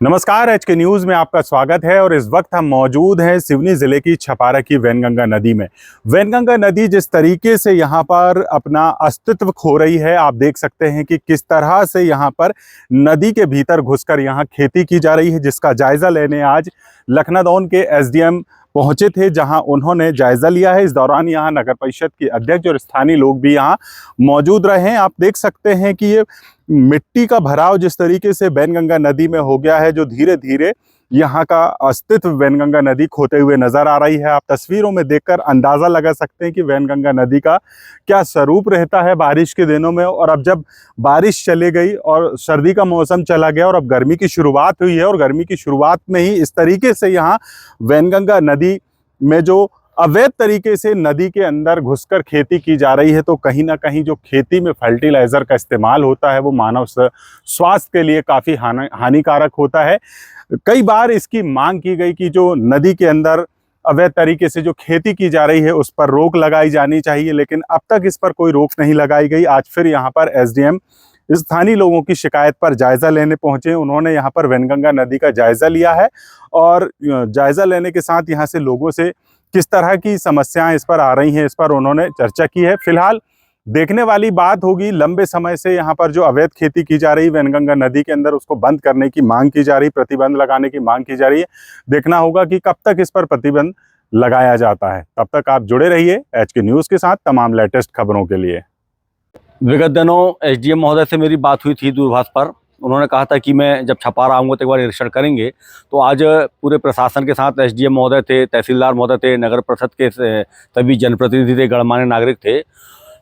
नमस्कार, HK news में आपका स्वागत है। और इस वक्त हम मौजूद हैं सिवनी जिले की छपारा की वैनगंगा नदी में। वैनगंगा नदी जिस तरीके से यहाँ पर अपना अस्तित्व खो रही है, आप देख सकते हैं कि किस तरह से यहाँ पर नदी के भीतर घुसकर यहाँ खेती की जा रही है, जिसका जायजा लेने आज लखनादौन के एसडीएम पहुंचे थे, जहां उन्होंने जायजा लिया है। इस दौरान यहाँ नगर परिषद के अध्यक्ष और स्थानीय लोग भी यहाँ मौजूद रहे हैं। आप देख सकते हैं कि ये मिट्टी का भराव जिस तरीके से वैनगंगा नदी में हो गया है, जो धीरे धीरे यहाँ का अस्तित्व वैनगंगा नदी खोते हुए नजर आ रही है। आप तस्वीरों में देखकर अंदाजा लगा सकते हैं कि वैनगंगा नदी का क्या स्वरूप रहता है बारिश के दिनों में। और अब जब बारिश चली गई और सर्दी का मौसम चला गया और अब गर्मी की शुरुआत हुई है, और गर्मी की शुरुआत में ही इस तरीके से यहाँ वैनगंगा नदी में जो अवैध तरीके से नदी के अंदर घुसकर खेती की जा रही है, तो कहीं ना कहीं जो खेती में फर्टिलाइजर का इस्तेमाल होता है वो मानव स्वास्थ्य के लिए काफ़ी हानिकारक होता है। कई बार इसकी मांग की गई कि जो नदी के अंदर अवैध तरीके से जो खेती की जा रही है उस पर रोक लगाई जानी चाहिए, लेकिन अब तक इस पर कोई रोक नहीं लगाई गई। आज फिर यहाँ पर एसडीएम स्थानीय लोगों की शिकायत पर जायजा लेने पहुंचे। उन्होंने यहाँ पर वैनगंगा नदी का जायजा लिया है और जायजा लेने के साथ यहाँ से लोगों से किस तरह की समस्याएं इस पर आ रही हैं, इस पर उन्होंने चर्चा की है। फिलहाल देखने वाली बात होगी, लंबे समय से यहाँ पर जो अवैध खेती की जा रही वैनगंगा नदी के अंदर, उसको बंद करने की मांग की जा रही, प्रतिबंध लगाने की मांग की जा रही है। देखना होगा कि कब तक इस पर प्रतिबंध लगाया जाता है। तब तक आप जुड़े रहिए एचके न्यूज के साथ तमाम लेटेस्ट खबरों के लिए। विगत दिनों एसडीएम महोदय से मेरी बात हुई थी दूरभाष पर। उन्होंने कहा था कि मैं जब छपारा आऊँगा तो एक बार निरीक्षण करेंगे। तो आज पूरे प्रशासन के साथ एसडीएम महोदय थे, तहसीलदार महोदय थे, नगर परिषद के सभी जनप्रतिनिधि थे, गणमान्य नागरिक थे।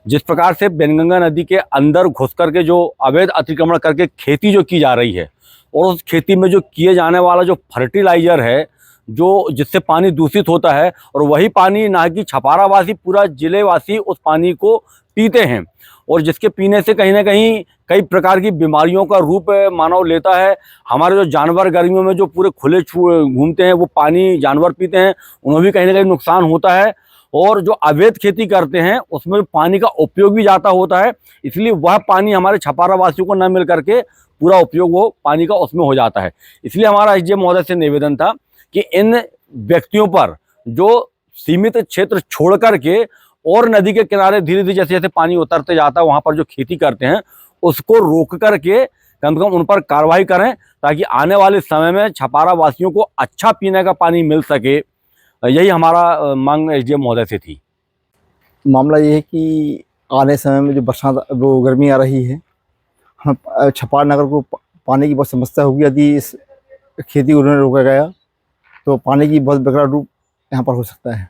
जिस प्रकार से वैनगंगा नदी के अंदर घुस करके जो अवैध अतिक्रमण करके खेती जो की जा रही है, और उस खेती में जो किए जाने वाला जो फर्टिलाइजर है, जो जिससे पानी दूषित होता है, और वही पानी ना कि छपारा वासी, पूरा जिले वासी उस पानी को पीते हैं, और जिसके पीने से कहीं ना कहीं कई प्रकार की बीमारियों का रूप मानव लेता है। हमारे जो जानवर गर्मियों में जो पूरे खुले घूमते हैं, वो पानी जानवर पीते हैं, उन्हें भी कहीं ना कहीं नुकसान होता है। और जो अवैध खेती करते हैं उसमें पानी का उपयोग भी ज़्यादा होता है, इसलिए वह पानी हमारे छपारा वासियों को न मिल करके पूरा उपयोग वो पानी का उसमें हो जाता है। इसलिए हमारा एसडीएम महोदय से निवेदन था कि इन व्यक्तियों पर जो सीमित क्षेत्र छोड़ करके और नदी के किनारे धीरे धीरे जैसे जैसे पानी उतरते जाता है वहाँ पर जो खेती करते हैं उसको रोक करके कम से कम उन पर कार्रवाई करें, ताकि आने वाले समय में छपारा वासियों को अच्छा पीने का पानी मिल सके। यही हमारा मांग एसडीएम महोदय से थी। मामला ये है कि आने समय में जो बरसात वो गर्मी आ रही है, हम छपारा नगर को पानी की बहुत समस्या होगी। यदि इस खेती को रोका गया तो पानी की बहुत बेकार रूप यहाँ पर हो सकता है।